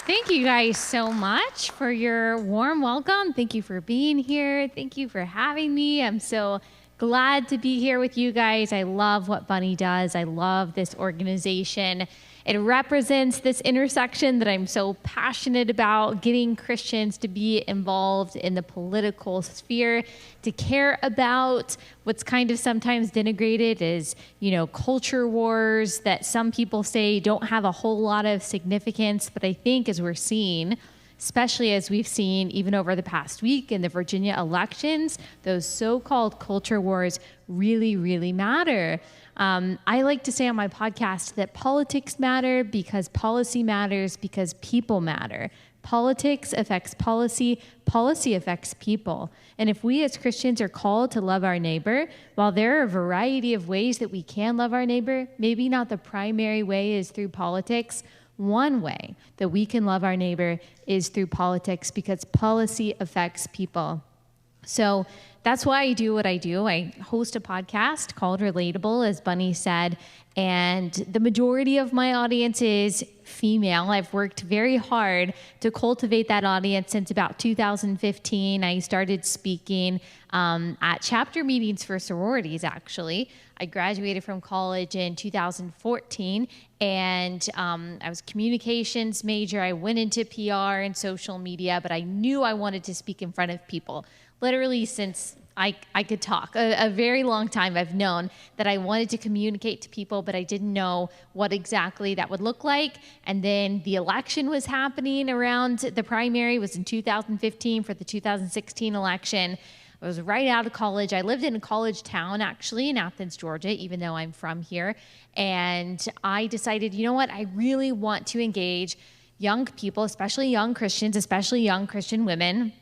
Thank you guys so much for your warm welcome. Thank you for being here. Thank you for having me. I'm so glad to be here with you guys. I love what Bunny does. I love this organization. It represents this intersection that I'm so passionate about, getting Christians to be involved in the political sphere, to care about what's kind of sometimes denigrated as, culture wars that some people say don't have a whole lot of significance. But I think as we're seeing, especially as we've seen even over the past week in the Virginia elections, those so-called culture wars really, really matter. I like to say on my podcast that politics matter because policy matters because people matter. Politics affects policy, policy affects people. And if we as Christians are called to love our neighbor, while there are a variety of ways that we can love our neighbor, maybe not the primary way is through politics. One way that we can love our neighbor is through politics because policy affects people. So that's why I do what I do. I host a podcast called Relatable, as Bunny said, and the majority of my audience is female. I've worked very hard to cultivate that audience since about 2015. I started speaking at chapter meetings for sororities, actually. I graduated from college in 2014, and I was a communications major. I went into PR and social media, but I knew I wanted to speak in front of people. Literally since I could talk, a very long time I've known that I wanted to communicate to people, but I didn't know what exactly that would look like. And then the election was happening around, the primary was in 2015 for the 2016 election. I was right out of college. I lived in a college town, actually, in Athens, Georgia, even though I'm from here. And I decided, you know what, I really want to engage young people, especially young Christians, especially young Christian women,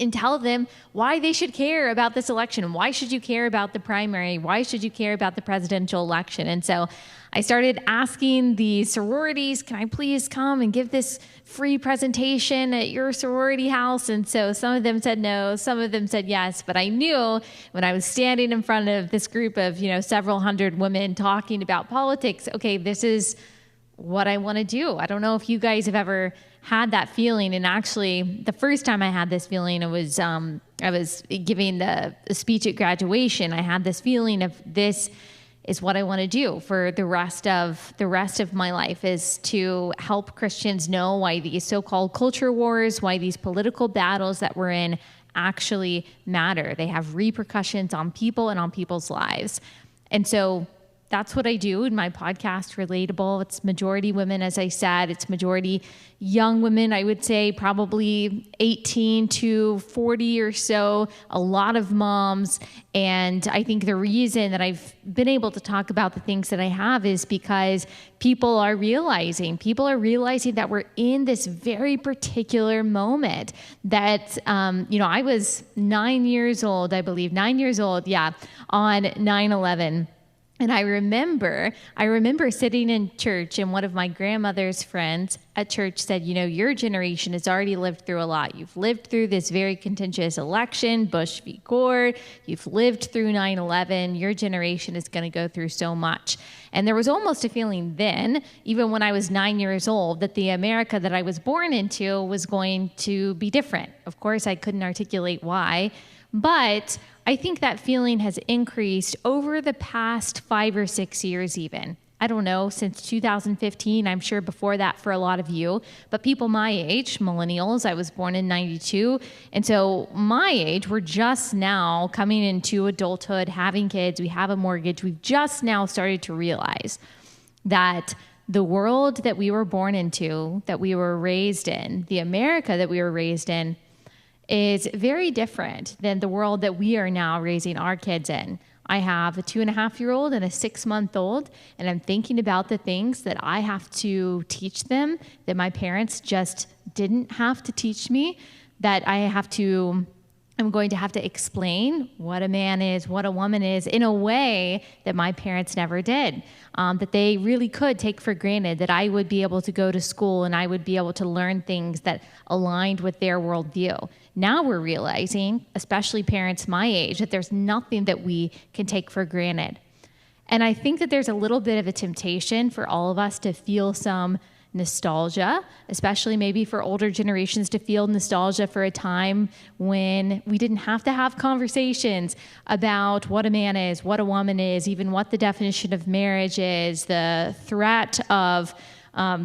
and tell them why they should care about this election. Why should you care about the primary? Why should you care about the presidential election? And so I started asking the sororities, can I please come and give this free presentation at your sorority house? And so some of them said no, some of them said yes, but I knew when I was standing in front of this group of, several hundred women talking about politics, okay, this is what I want to do. I don't know if you guys have ever had that feeling. And actually, the first time I had this feeling, I was giving the speech at graduation. I had this feeling of this is what I want to do for the rest of my life, is to help Christians know why these so-called culture wars, why these political battles that we're in actually matter. They have repercussions on people and on people's lives. And so that's what I do in my podcast, Relatable. It's majority women, as I said. It's majority young women, I would say probably 18 to 40 or so, a lot of moms. And I think the reason that I've been able to talk about the things that I have is because people are realizing that we're in this very particular moment that, I was 9 years old, I believe, 9 years old, on 9/11. And I remember sitting in church, and one of my grandmother's friends at church said, your generation has already lived through a lot. You've lived through this very contentious election, Bush v. Gore. You've lived through 9/11. Your generation is going to go through so much. And there was almost a feeling then, even when I was 9 years old, that the America that I was born into was going to be different. Of course, I couldn't articulate why, but I think that feeling has increased over the past 5 or 6 years even. I don't know, since 2015, I'm sure before that for a lot of you, but people my age, millennials, I was born in 92, and so my age, we're just now coming into adulthood, having kids, we have a mortgage, we've just now started to realize that the world that we were born into, that we were raised in, the America that we were raised in, is very different than the world that we are now raising our kids in. I have a 2.5-year-old and a 6-month-old, and I'm thinking about the things that I have to teach them that my parents just didn't have to teach me, that I'm going to have to explain what a man is, what a woman is, in a way that my parents never did, that they really could take for granted, that I would be able to go to school and I would be able to learn things that aligned with their worldview. Now we're realizing, especially parents my age, that there's nothing that we can take for granted. And I think that there's a little bit of a temptation for all of us to feel some nostalgia, especially maybe for older generations to feel nostalgia for a time when we didn't have to have conversations about what a man is, what a woman is, even what the definition of marriage is, the threat of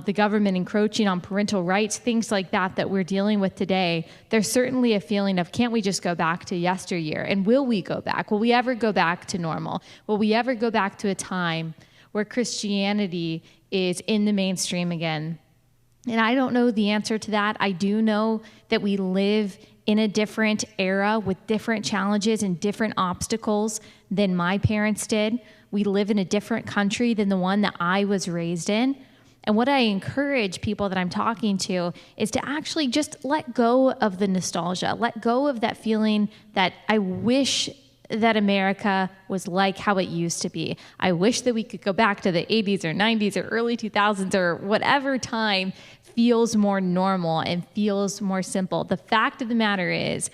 the government encroaching on parental rights, things like that we're dealing with today. There's certainly a feeling of, can't we just go back to yesteryear? And will we go back? Will we ever go back to normal? Will we ever go back to a time where Christianity is in the mainstream again? And I don't know the answer to that. I do know that we live in a different era with different challenges and different obstacles than my parents did. We live in a different country than the one that I was raised in. And what I encourage people that I'm talking to is to actually just let go of the nostalgia, let go of that feeling that I wish that America was like how it used to be. I wish that we could go back to the 80s or 90s or early 2000s or whatever time feels more normal and feels more simple. The fact of the matter is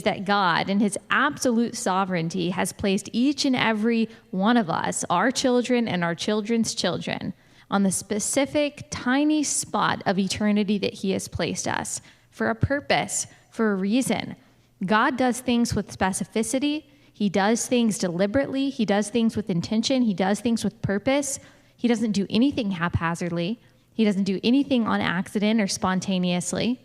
that God, in his absolute sovereignty, has placed each and every one of us, our children and our children's children, on the specific tiny spot of eternity that he has placed us for a purpose, for a reason. God does things with specificity. He does things deliberately. He does things with intention. He does things with purpose. He doesn't do anything haphazardly. He doesn't do anything on accident or spontaneously.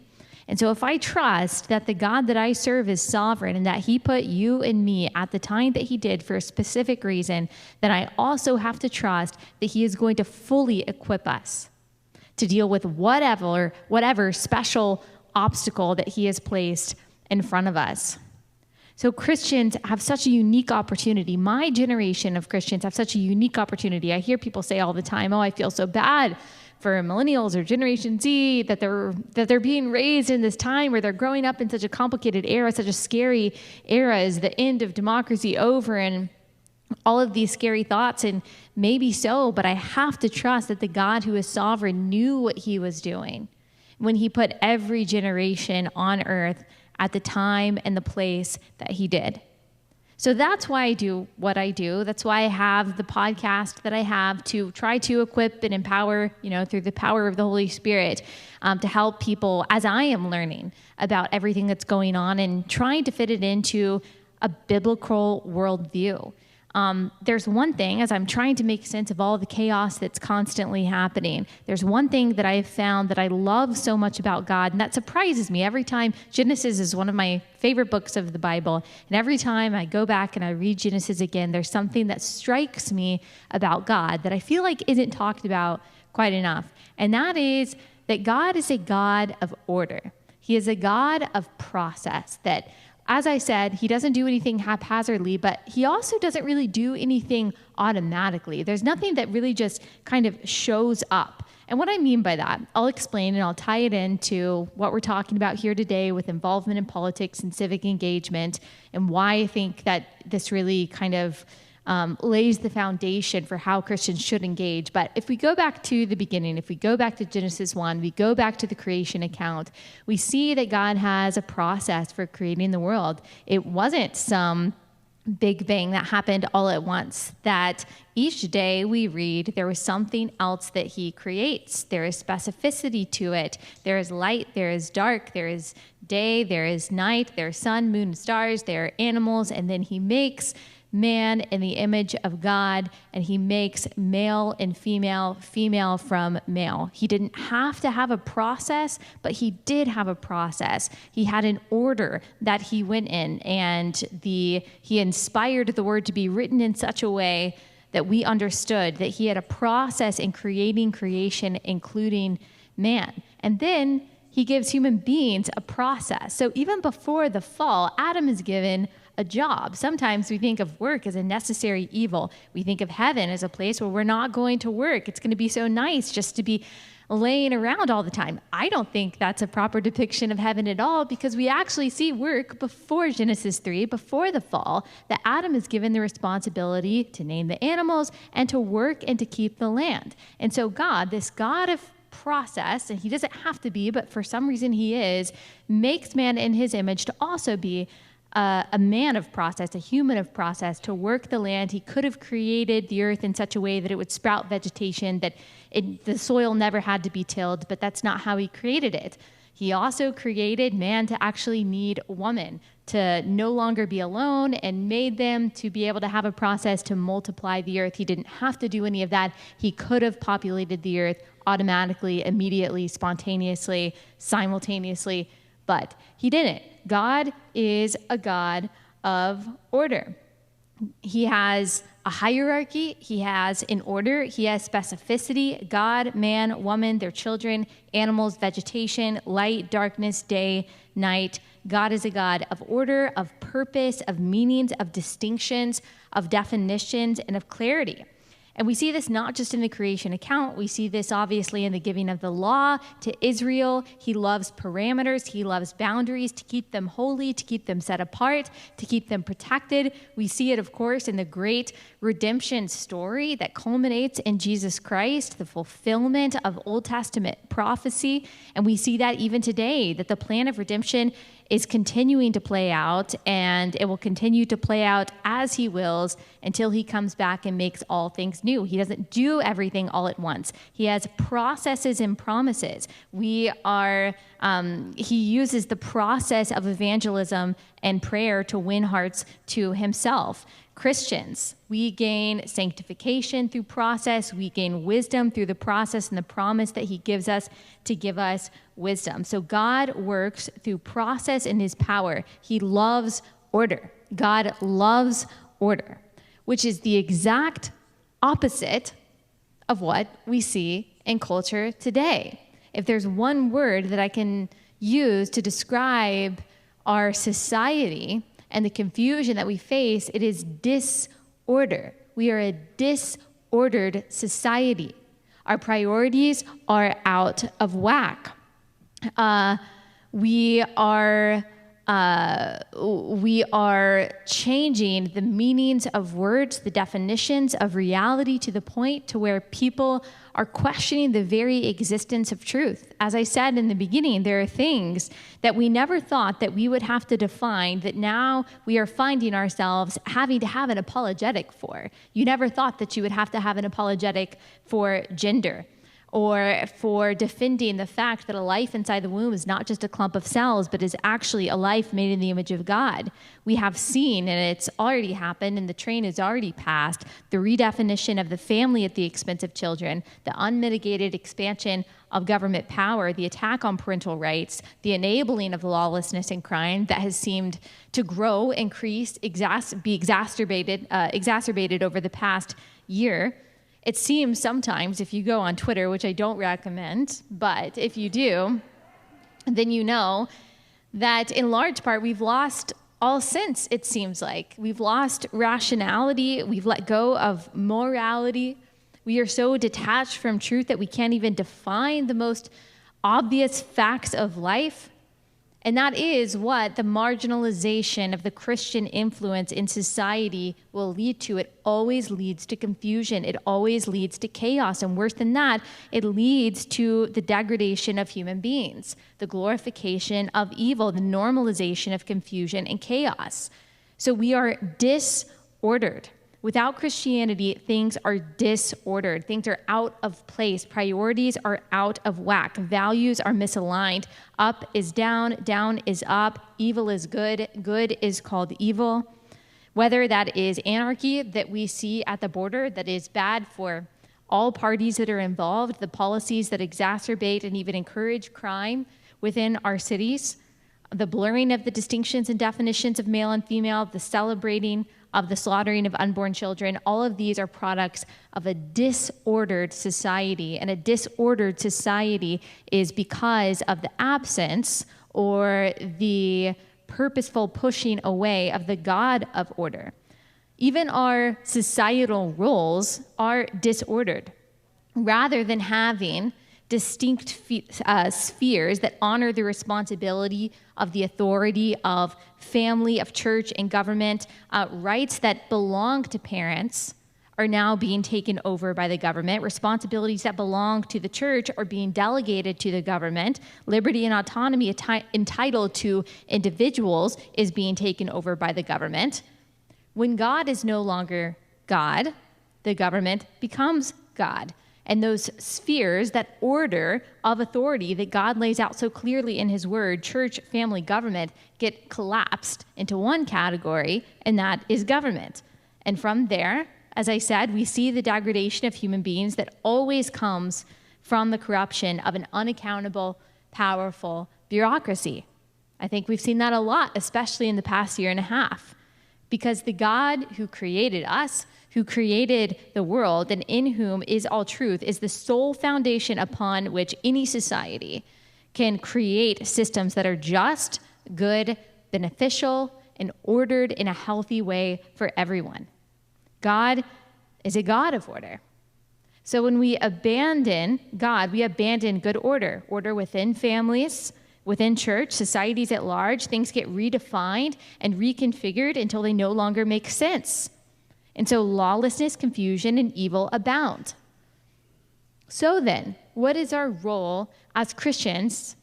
And so if I trust that the God that I serve is sovereign and that he put you and me at the time that he did for a specific reason, then I also have to trust that he is going to fully equip us to deal with whatever special obstacle that he has placed in front of us. So Christians have such a unique opportunity. My generation of Christians have such a unique opportunity. I hear people say all the time, oh, I feel so bad for millennials or Generation Z, that they're being raised in this time where they're growing up in such a complicated era, such a scary era. Is the end of democracy over? And all of these scary thoughts, and maybe so, but I have to trust that the God who is sovereign knew what he was doing when he put every generation on earth at the time and the place that he did. So that's why I do what I do. That's why I have the podcast that I have, to try to equip and empower, through the power of the Holy Spirit, to help people as I am learning about everything that's going on and trying to fit it into a biblical worldview. There's one thing, as I'm trying to make sense of all the chaos that's constantly happening, there's one thing that I've found that I love so much about God, and that surprises me every time. Genesis is one of my favorite books of the Bible, and every time I go back and I read Genesis again, there's something that strikes me about God that I feel like isn't talked about quite enough, and that is that God is a God of order. He is a God of process, that, as I said, he doesn't do anything haphazardly, but he also doesn't really do anything automatically. There's nothing that really just kind of shows up. And what I mean by that, I'll explain, and I'll tie it into what we're talking about here today with involvement in politics and civic engagement, and why I think that this really kind of lays the foundation for how Christians should engage. But if we go back to the beginning, if we go back to Genesis 1, we go back to the creation account, we see that God has a process for creating the world. It wasn't some big bang that happened all at once, that each day we read there was something else that he creates. There is specificity to it. There is light, there is dark, there is day, there is night, there is sun, moon, and stars, there are animals, and then he makes man in the image of God, and he makes male and female, female from male. He didn't have to have a process, but he did have a process. He had an order that he went in, and he inspired the word to be written in such a way that we understood that he had a process in creating creation, including man. And then he gives human beings a process. So even before the fall, Adam is given a job. Sometimes we think of work as a necessary evil. We think of heaven as a place where we're not going to work. It's going to be so nice just to be laying around all the time. I don't think that's a proper depiction of heaven at all, because we actually see work before Genesis 3, before the fall, that Adam is given the responsibility to name the animals and to work and to keep the land. And so God, this God of process, and he doesn't have to be, but for some reason he is, makes man in his image to also be a man of process, a human of process, to work the land. He could have created the earth in such a way that it would sprout vegetation, that the soil never had to be tilled, but that's not how he created it. He also created man to actually need a woman, to no longer be alone, and made them to be able to have a process to multiply the earth. He didn't have to do any of that. He could have populated the earth automatically, immediately, spontaneously, simultaneously, but he didn't. God is a God of order. He has a hierarchy, he has an order, he has specificity: God, man, woman, their children, animals, vegetation, light, darkness, day, night. God is a God of order, of purpose, of meanings, of distinctions, of definitions, and of clarity. And we see this not just in the creation account. We see this obviously in the giving of the law to Israel. He loves parameters. He loves boundaries, to keep them holy, to keep them set apart, to keep them protected. We see it, of course, in the great redemption story that culminates in Jesus Christ, the fulfillment of Old Testament prophecy. And we see that even today, that the plan of redemption is continuing to play out, and it will continue to play out as he wills until he comes back and makes all things new. He doesn't do everything all at once. He has processes and promises. He uses the process of evangelism and prayer to win hearts to himself. Christians, we gain sanctification through process. We gain wisdom through the process and the promise that he gives us to give us wisdom. So God works through process in his power. He loves order. God loves order, which is the exact opposite of what we see in culture today. If there's one word that I can use to describe our society and the confusion that we face, it is disorder. We are a disordered society. Our priorities are out of whack. We are changing the meanings of words, the definitions of reality, to the point to where people are questioning the very existence of truth. As I said in the beginning, there are things that we never thought that we would have to define that now we are finding ourselves having to have an apologetic for. You never thought that you would have to have an apologetic for gender, or for defending the fact that a life inside the womb is not just a clump of cells, but is actually a life made in the image of God. We have seen, and it's already happened, and the train has already passed, the redefinition of the family at the expense of children, the unmitigated expansion of government power, the attack on parental rights, the enabling of lawlessness and crime that has seemed to grow, increase, be exacerbated over the past year. It seems sometimes, if you go on Twitter, which I don't recommend, but if you do, then you know that in large part we've lost all sense, it seems like. We've lost rationality. We've let go of morality. We are so detached from truth that we can't even define the most obvious facts of life. And that is what the marginalization of the Christian influence in society will lead to. It always leads to confusion. It always leads to chaos. And worse than that, it leads to the degradation of human beings, the glorification of evil, the normalization of confusion and chaos. So we are disordered. Without Christianity, things are disordered. Things are out of place. Priorities are out of whack. Values are misaligned. Up is down, down is up. Evil is good, good is called evil. Whether that is anarchy that we see at the border that is bad for all parties that are involved, the policies that exacerbate and even encourage crime within our cities, the blurring of the distinctions and definitions of male and female, the celebrating of the slaughtering of unborn children, all of these are products of a disordered society. And a disordered society is because of the absence or the purposeful pushing away of the God of order. Even our societal roles are disordered. Rather than having distinct spheres that honor the responsibility of the authority of family, of church and government, rights that belong to parents are now being taken over by the government. Responsibilities that belong to the church are being delegated to the government. Liberty and autonomy entitled to individuals is being taken over by the government. When God is no longer God, the government becomes God. And those spheres, that order of authority that God lays out so clearly in his word, church, family, government, get collapsed into one category, and that is government. And from there, as I said, we see the degradation of human beings that always comes from the corruption of an unaccountable, powerful bureaucracy. I think we've seen that a lot, especially in the past year and a half, because the God who created us, who created the world, and in whom is all truth, is the sole foundation upon which any society can create systems that are just, good, beneficial, and ordered in a healthy way for everyone. God is a God of order. So when we abandon God, we abandon good order, order within families, within church, societies at large. Things get redefined and reconfigured until they no longer make sense. And so lawlessness, confusion, and evil abound. So then, what is our role as Christians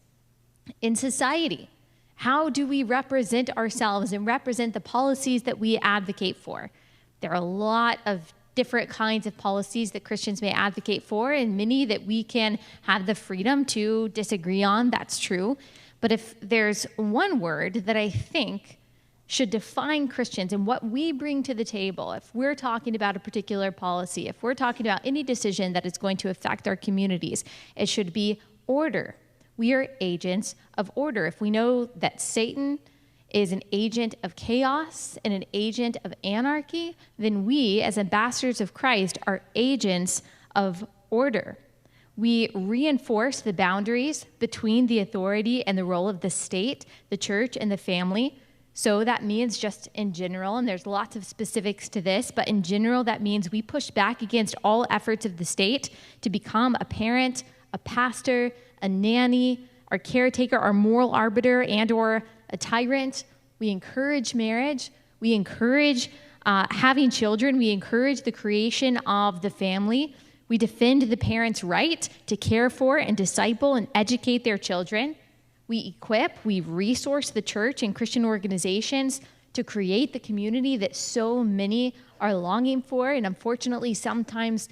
in society? How do we represent ourselves and represent the policies that we advocate for? There are a lot of different kinds of policies that Christians may advocate for, and many that we can have the freedom to disagree on. That's true. But if there's one word that I think should define Christians and what we bring to the table, if we're talking about a particular policy, if we're talking about any decision that is going to affect our communities, it should be order. We are agents of order. If we know that Satan is an agent of chaos and an agent of anarchy, then we, as ambassadors of Christ, are agents of order. We reinforce the boundaries between the authority and the role of the state, the church, and the family. So that means just in general, and there's lots of specifics to this, but in general, that means we push back against all efforts of the state to become a parent, a pastor, a nanny, our caretaker, our moral arbiter, and or a tyrant. We encourage marriage. We encourage having children. We encourage the creation of the family. We defend the parents' right to care for and disciple and educate their children. We equip, we resource the church and Christian organizations to create the community that so many are longing for and unfortunately sometimes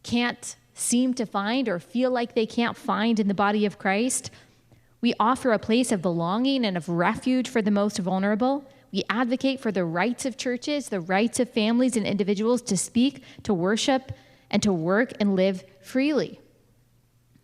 can't seem to find or feel like they can't find in the body of Christ. We offer a place of belonging and of refuge for the most vulnerable. We advocate for the rights of churches, the rights of families and individuals to speak, to worship, and to work and live freely.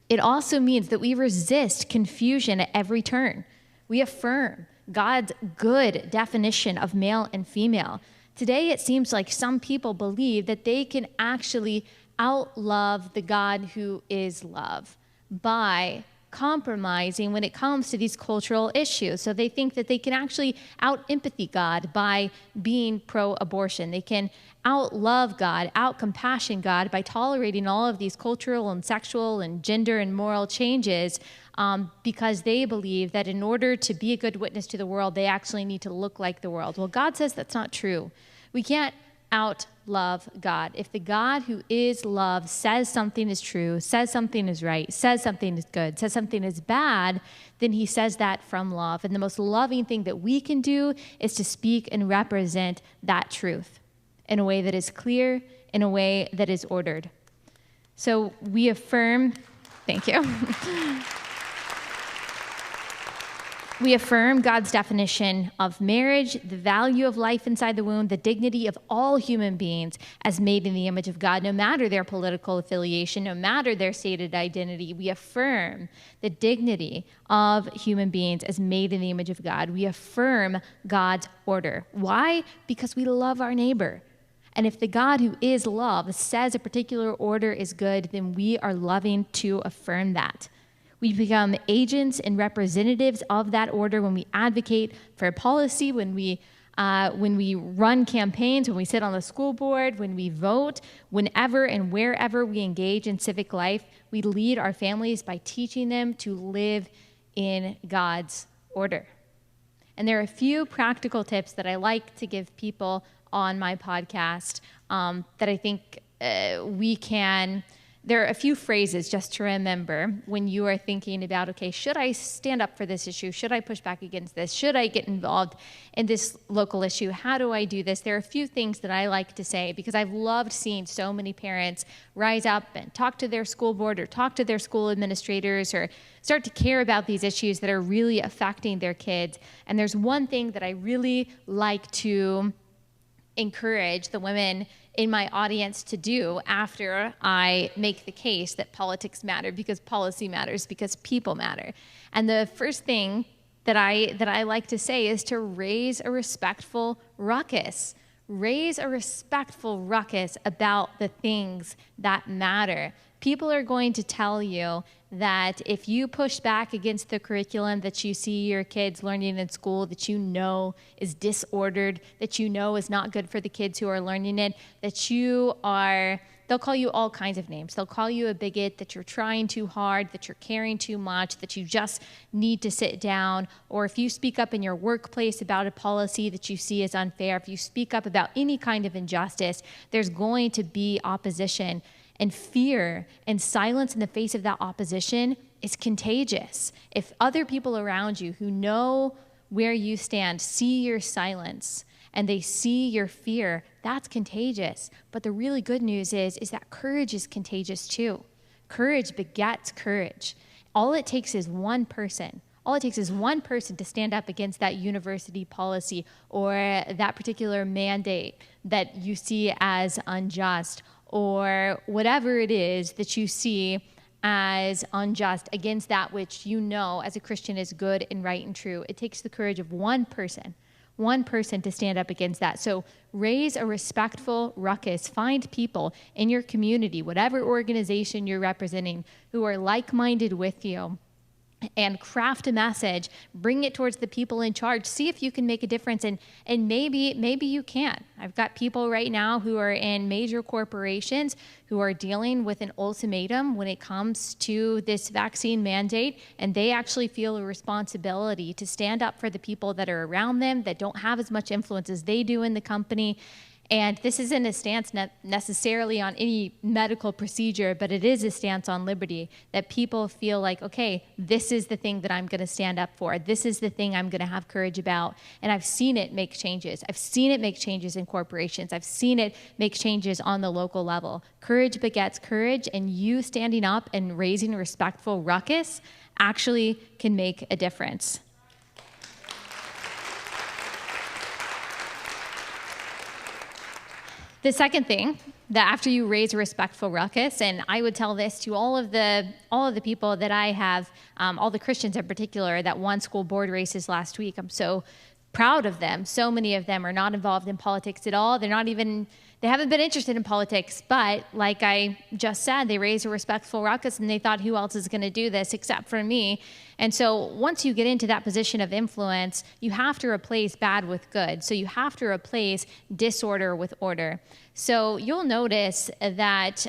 It also means that we resist confusion at every turn. We affirm God's good definition of male and female. Today, it seems like some people believe that they can actually outlove the God who is love by compromising when it comes to these cultural issues. So they think that they can actually out-empathy God by being pro-abortion. They can out-love God, out-compassion God by tolerating all of these cultural and sexual and gender and moral changes because they believe that in order to be a good witness to the world, they actually need to look like the world. Well, God says that's not true. We can't out-love God. If the God who is love says something is true, says something is right, says something is good, says something is bad, then he says that from love. And the most loving thing that we can do is to speak and represent that truth in a way that is clear, in a way that is ordered. So we affirm, thank you. We affirm God's definition of marriage, the value of life inside the womb, the dignity of all human beings as made in the image of God, no matter their political affiliation, no matter their stated identity. We affirm the dignity of human beings as made in the image of God. We affirm God's order. Why? Because we love our neighbor. And if the God who is love says a particular order is good, then we are loving to affirm that. We become agents and representatives of that order when we advocate for policy, when we run campaigns, when we sit on the school board, when we vote, whenever and wherever we engage in civic life. We lead our families by teaching them to live in God's order. And there are a few practical tips that I like to give people on my podcast that I think there are a few phrases just to remember when you are thinking about, okay, should I stand up for this issue? Should I push back against this? Should I get involved in this local issue? How do I do this? There are a few things that I like to say because I've loved seeing so many parents rise up and talk to their school board or talk to their school administrators or start to care about these issues that are really affecting their kids. And there's one thing that I really like to encourage the women in my audience to do after I make the case that politics matter because policy matters, because people matter. And the first thing that I like to say is to raise a respectful ruckus. Raise a respectful ruckus about the things that matter. People are going to tell you that if you push back against the curriculum that you see your kids learning in school, that you know is disordered, that you know is not good for the kids who are learning it, they'll call you all kinds of names. They'll call you a bigot, that you're trying too hard, that you're caring too much, that you just need to sit down. Or if you speak up in your workplace about a policy that you see as unfair, if you speak up about any kind of injustice, there's going to be opposition. And fear and silence in the face of that opposition is contagious. If other people around you who know where you stand see your silence and they see your fear, that's contagious. But the really good news is that courage is contagious too. Courage begets courage. All it takes is one person. All it takes is one person to stand up against that university policy or that particular mandate that you see as unjust, or whatever it is that you see as unjust against that which you know as a Christian is good and right and true. It takes the courage of one person to stand up against that. So raise a respectful ruckus. Find people in your community, whatever organization you're representing, who are like-minded with you, and craft a message, bring it towards the people in charge, see if you can make a difference, and maybe you can. I've got people right now who are in major corporations who are dealing with an ultimatum when it comes to this vaccine mandate, and they actually feel a responsibility to stand up for the people that are around them that don't have as much influence as they do in the company. And this isn't a stance necessarily on any medical procedure, but it is a stance on liberty, that people feel like, okay, this is the thing that I'm going to stand up for. This is the thing I'm going to have courage about. And I've seen it make changes. I've seen it make changes in corporations. I've seen it make changes on the local level. Courage begets courage, and you standing up and raising a respectful ruckus actually can make a difference. The second thing, that after you raise a respectful ruckus, and I would tell this to all of the people that I have, all the Christians in particular, that won school board races last week. I'm so proud of them. So many of them are not involved in politics at all. They haven't been interested in politics, but like I just said, they raised a respectful ruckus and they thought, who else is going to do this except for me? And so once you get into that position of influence, you have to replace bad with good. So you have to replace disorder with order. So you'll notice that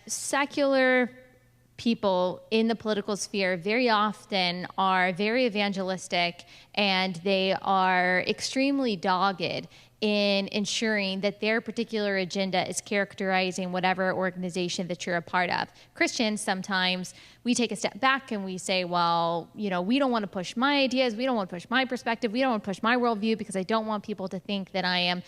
secular people in the political sphere very often are very evangelistic, and they are extremely dogged in ensuring that their particular agenda is characterizing whatever organization that you're a part of. Christians, sometimes we take a step back and we say, well, we don't want to push my ideas, we don't want to push my perspective, we don't want to push my worldview because I don't want people to think that I am,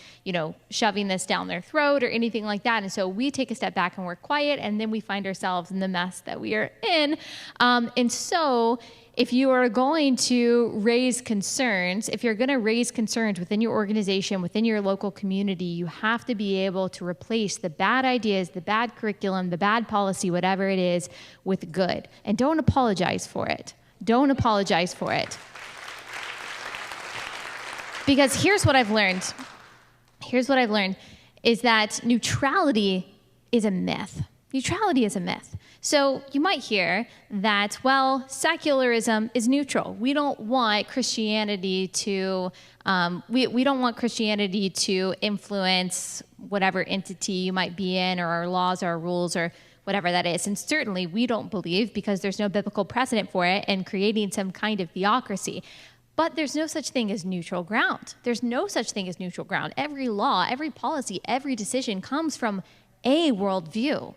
shoving this down their throat or anything like that. And so we take a step back and we're quiet, and then we find ourselves in the mess that we are in. And so if you are going to raise concerns, within your organization, within your local community, you have to be able to replace the bad ideas, the bad curriculum, the bad policy, whatever it is, with good. And don't apologize for it. Don't apologize for it. Because here's what I've learned is that neutrality is a myth. Neutrality is a myth. So you might hear that, well, secularism is neutral. We don't want Christianity to influence whatever entity you might be in, or our laws, our rules, or whatever that is. And certainly we don't believe, because there's no biblical precedent for it, in creating some kind of theocracy. But there's no such thing as neutral ground. There's no such thing as neutral ground. Every law, every policy, every decision comes from a worldview.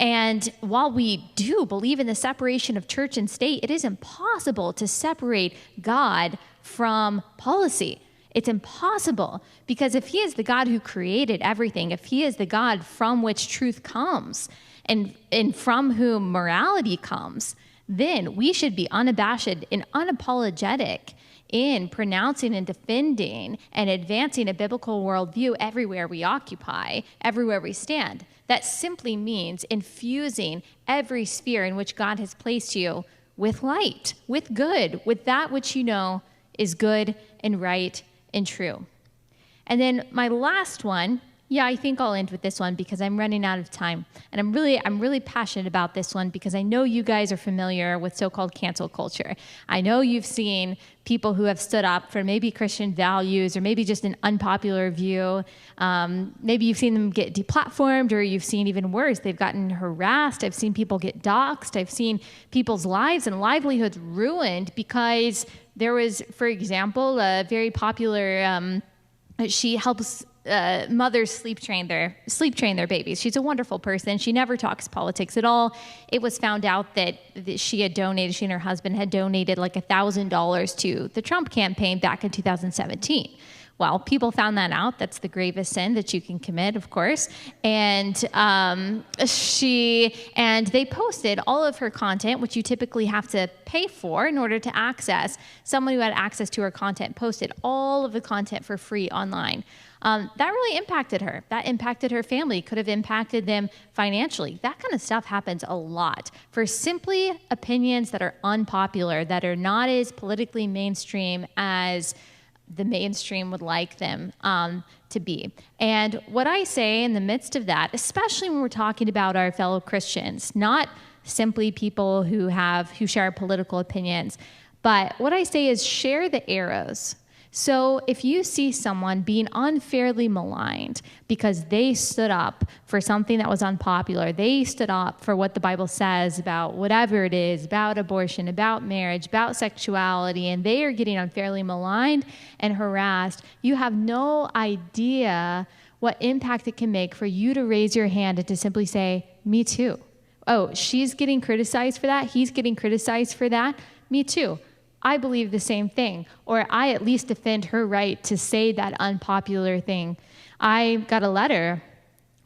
And while we do believe in the separation of church and state, it is impossible to separate God from policy. It's impossible, because if he is the God who created everything, if he is the God from which truth comes and from whom morality comes, then we should be unabashed and unapologetic in pronouncing and defending and advancing a biblical worldview everywhere we occupy, everywhere we stand. That simply means infusing every sphere in which God has placed you with light, with good, with that which you know is good and right and true. And then my last one, I think I'll end with this one because I'm running out of time. And I'm really passionate about this one because I know you guys are familiar with so-called cancel culture. I know you've seen people who have stood up for maybe Christian values or maybe just an unpopular view. Maybe you've seen them get deplatformed, or you've seen even worse, they've gotten harassed. I've seen people get doxxed. I've seen people's lives and livelihoods ruined because there was, for example, a very popular, she helps mothers sleep train their babies. She's a wonderful person. She never talks politics at all. It was found out that she and her husband had donated like $1,000 to the Trump campaign back in 2017. Well, people found that out. That's the gravest sin that you can commit, of course. And they posted all of her content, which you typically have to pay for in order to access. Someone who had access to her content posted all of the content for free online. That really impacted her. That impacted her family, could have impacted them financially. That kind of stuff happens a lot for simply opinions that are unpopular, that are not as politically mainstream as the mainstream would like them to be. And what I say in the midst of that, especially when we're talking about our fellow Christians, not simply people who share political opinions, but what I say is share the arrows. So if you see someone being unfairly maligned because they stood up for something that was unpopular, they stood up for what the Bible says about whatever it is, about abortion, about marriage, about sexuality, and they are getting unfairly maligned and harassed, you have no idea what impact it can make for you to raise your hand and to simply say, me too. Oh, she's getting criticized for that. He's getting criticized for that. Me too. I believe the same thing, or I at least defend her right to say that unpopular thing. I got a letter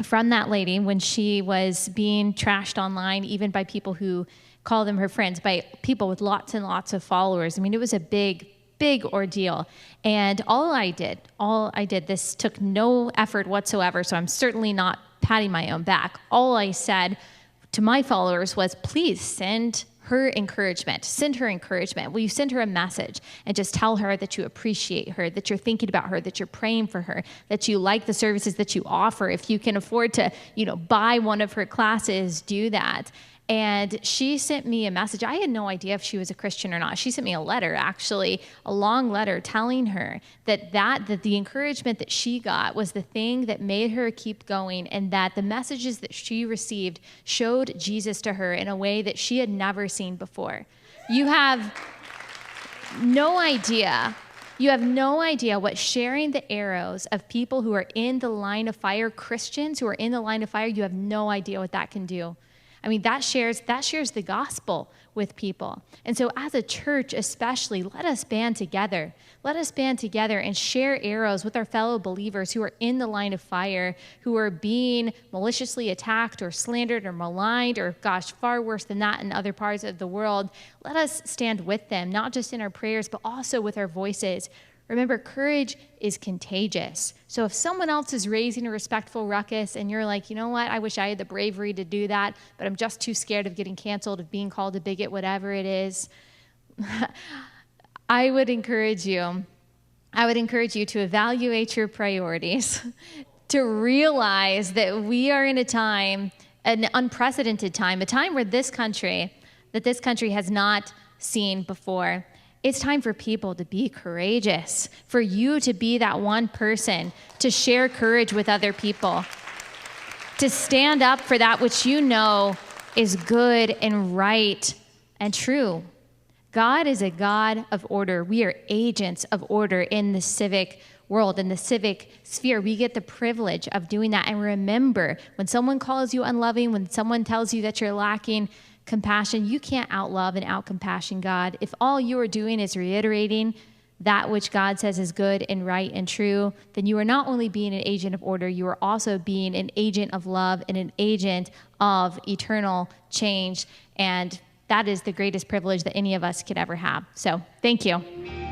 from that lady when she was being trashed online, even by people who call them her friends, by people with lots and lots of followers. I mean, it was a big ordeal. And all I did, this took no effort whatsoever, so I'm certainly not patting my own back. All I said to my followers was, please send her encouragement. Will you send her a message and just tell her that you appreciate her, that you're thinking about her, that you're praying for her, that you like the services that you offer. If you can afford to, buy one of her classes, do that. And she sent me a message. I had no idea if she was a Christian or not. She sent me a letter, actually, a long letter telling her that the encouragement that she got was the thing that made her keep going, and that the messages that she received showed Jesus to her in a way that she had never seen before. You have no idea. You have no idea what sharing the arrows of people who are in the line of fire, Christians who are in the line of fire, you have no idea what that can do. I mean, that shares the gospel with people. And so as a church especially, let us band together. Let us band together and share arrows with our fellow believers who are in the line of fire, who are being maliciously attacked or slandered or maligned, or gosh, far worse than that in other parts of the world. Let us stand with them, not just in our prayers, but also with our voices. Remember, courage is contagious. So if someone else is raising a respectful ruckus and you're like, you know what, I wish I had the bravery to do that, but I'm just too scared of getting canceled, of being called a bigot, whatever it is, I would encourage you to evaluate your priorities, to realize that we are in a time, an unprecedented time, a time where this country has not seen before. It's time for people to be courageous, for you to be that one person to share courage with other people, to stand up for that which you know is good and right and true, God is a God of order. We are agents of order in the civic world, in the civic sphere. We get the privilege of doing that. And remember, when someone calls you unloving, when someone tells you that you're lacking compassion, you can't outlove and outcompassion God. If all you are doing is reiterating that which God says is good and right and true, then you are not only being an agent of order, you are also being an agent of love and an agent of eternal change. And that is the greatest privilege that any of us could ever have. So thank you.